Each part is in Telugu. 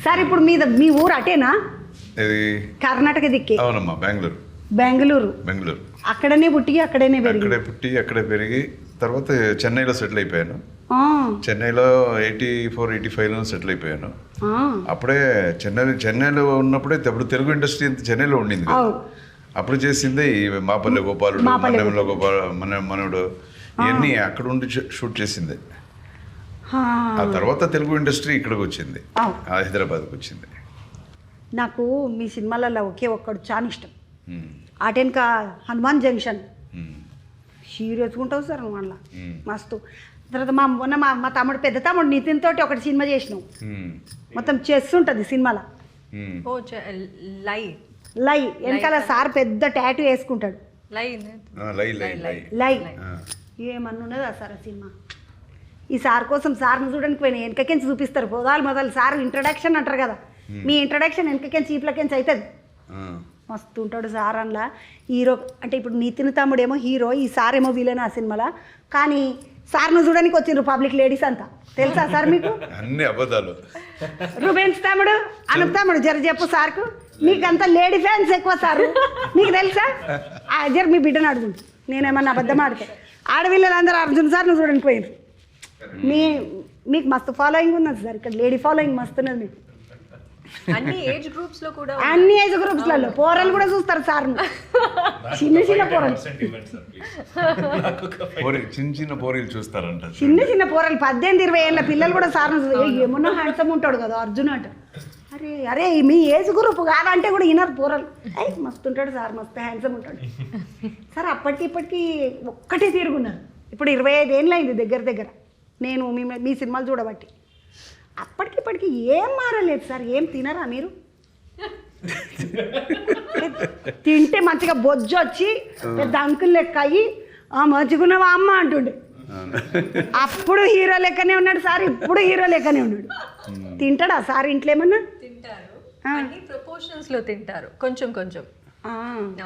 సార్ ఇప్పుడు మీ ఊరు అటేనా? ఇది కర్ణాటక దిక్కే. అవునమ్మా, బెంగళూరు. అక్కడనే పుట్టి అక్కడే పెరిగి తర్వాత చెన్నైలో సెటిల్ అయిపోయాను. చెన్నైలో 84-85లో సెటిల్ అయిపోయాను. అప్పుడే చెన్నైలో ఉన్నప్పుడే అప్పుడు తెలుగు ఇండస్ట్రీ చెన్నైలో ఉండింది కదా. అప్పుడు చేసిందే ఈ మాపల్లి గోపాలుడు, మన్నెంలో మనవుడు, ఇవన్నీ అక్కడ ఉండి షూట్ చేసింది. ఆ తర్వాత తెలుగు ఇండస్ట్రీ ఇక్కడికి వచ్చింది, హైదరాబాద్కి వచ్చింది. నాకు మీ సినిమాలలో ఒకే ఒక్కడు చాలా ఇష్టం. అటెన్క హనుమాన్ జంక్షన్ సీరియస్గా ఉంటావు సార్ నువ్వు అలా మస్తు. తర్వాత మొన్న మా తమ్ముడు పెద్ద తమ్ముడు నితిన్ తోటి ఒకటి సినిమా చేసినావు, మొత్తం చెస్ ఉంటుంది సినిమాలో. లై వెనకాల సార్ పెద్ద టాటూ వేసుకుంటాడు. లై ఏమన్నా ఉన్నదా సార్ ఆ సినిమా? ఈ సార్ కోసం సార్ని చూడడానికి పోయినా వెనకకెంచి చూపిస్తారు మొదలు సార్ ఇంట్రడక్షన్ అంటారు కదా, మీ ఇంట్రడక్షన్ వెనకకెంచి ఈప్లకెంచి అవుతుంది. మస్తు ఉంటాడు సార్ అందులో. హీరో అంటే ఇప్పుడు నితిన్ తమ్ముడేమో హీరో, ఈ సార్ ఏమో విలన్ ఆ సినిమాలో. కానీ సార్ను చూడడానికి వచ్చిండ్రు పబ్లిక్ లేడీస్ అంతా, తెలుసా సార్ మీకు? అన్ని అబద్ధాలు. రూబెన్స్ తమ్ముడు, అనుప్ తమ్ముడు, జర చెప్పు సార్కు, మీకంతా లేడీ ఫ్యాన్స్ ఎక్కువ సారు, మీకు తెలుసా? జర మీ బిడ్డను అడుగుంటు, నేనేమన్నా అబద్ధం ఆడితే. ఆడపిల్లలందరూ అర్జున్ సార్ను చూడడానికి పోయిండ్రు. మీకు మస్తు ఫాలోయింగ్ ఉన్నది సార్ ఇక్కడ, లేడీ ఫాలోయింగ్ మస్తు ఉన్నది మీకు. అన్ని ఏజ్ గ్రూప్స్ లలో పోరలు కూడా చూస్తారు సార్, చిన్న పోరలు, చిన్న పోరీలు చూస్తారంట. చిన్న పోరలు 18-20 ఏళ్ళ పిల్లలు కూడా సార్ ఏమన్నా హ్యాండ్సమ్ ఉంటాడు కదా అర్జున్ అంట. అరే మీ ఏజ్ గ్రూప్ కాదంటే కూడా వినరు పోరలు. మస్తు ఉంటాడు సార్, మస్తు హ్యాండ్సమ్ ఉంటాడు సార్. అప్పటికి ఇప్పటికీ ఒక్కటే తిరుగున్నారు. ఇప్పుడు 25 ఏళ్ళు అయింది దగ్గర నేను మీ సినిమాలు చూడబట్టి. అప్పటికిప్పటికి ఏం మారలేదు సార్. ఏం తినరా మీరు? తింటే మంచిగా బొజ్జు వచ్చి పెద్ద అంకుల్ లెక్క అయ్యి మంచిగున్నావా అమ్మ అంటుండే. అప్పుడు హీరో లెక్కనే ఉన్నాడు సార్, ఇప్పుడు హీరో లెక్కనే ఉన్నాడు. తింటాడా సార్ ఇంట్లో ఏమన్నా? ప్రపోర్షన్స్ లో తింటారు, కొంచెం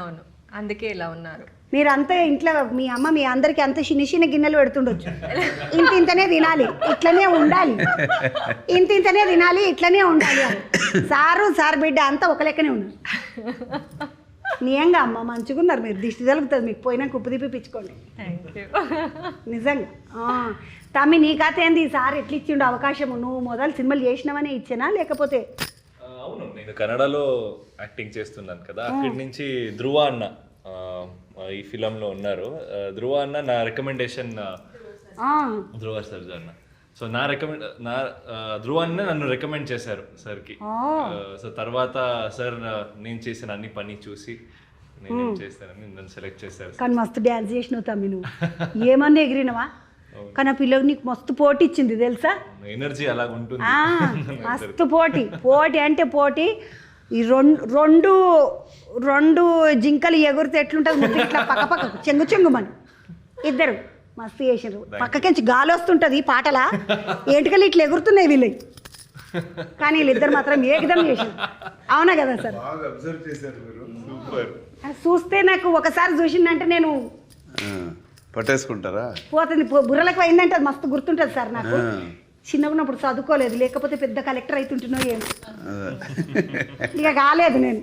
అవును, అందుకే ఇలా ఉన్నారు. మీరంతా ఇంట్లో మీ అమ్మ మీ అందరికి అంత చిన్న గిన్నెలు పెడుతుండొచ్చు. ఇంతనే తినాలి, ఇట్లనే ఉండాలి, ఇంతనే తినాలి, ఇట్లనే ఉండాలి. సార్ బిడ్డ అంతా ఒక లెక్కనే ఉన్నారు. నిజంగా అమ్మ మంచిగా ఉన్నారు మీరు, దిష్టి తలుగుతుంది మీకు, పోయినా కుప్పు తిప్పించుకోండి నిజంగా. తమ్మి నీ కథ ఏంది? సార్ ఎట్లా ఇచ్చిండు అవకాశము? నువ్వు మొదలు సినిమాలు చేసినావనే ఇచ్చానా లేకపోతే? అవును, నేను కన్నడలో యాక్టింగ్ చేస్తున్నాను కదా, అక్కడి నుంచి ధ్రువ అన్న ఈ ఫిలంలో ఉన్నారు. ధ్రువ అన్న నా రికమెండేషన్, ధ్రువ సర్జ అన్న. సో ధ్రువ అన్న నన్ను రికమెండ్ చేశారు సార్కి. సో తర్వాత సార్ నేను చేసిన అన్ని పని చూసి నేనేం చేస్తానని నన్ను సెలెక్ట్ చేశారు. కానీ మస్తు డ్యాన్స్ చేసినావు తమ్మి నువ్వు, ఏమన్నా ఎగిరినవా? కానీ ఆ పిల్లకి నీకు మస్తు పోటీ ఇచ్చింది తెలుసా? ఎనర్జీ అలాగ ఉంటుంది, మస్తు పోటీ అంటే పోటీ. ఈ రెండు జింకలు ఎగురితే ఎట్లుంటుంది ముందు ఇట్లా పక్క చెంగుమని ఇద్దరు మస్తు చేసారు. పక్కకించి గాలి వస్తుంటుంది పాటలా, ఏంటికలు ఇట్లా ఎగురుతున్నాయి వీళ్ళు. కానీ వీళ్ళిద్దరు మాత్రం ఏకదం చేసారు. అవునా కదా సార్? చూస్తే నాకు ఒకసారి చూసిందంటే నేను పట్టేసుకుంటారా పోతుంది, బుర్రలకు అయిందంటే అది మస్తు గుర్తుంటుంది సార్. నాకు చిన్నగా ఉన్నప్పుడు చదువుకోలేదు, లేకపోతే పెద్ద కలెక్టర్ అవుతుంటున్నావు ఏమి, ఇక కాలేదు నేను.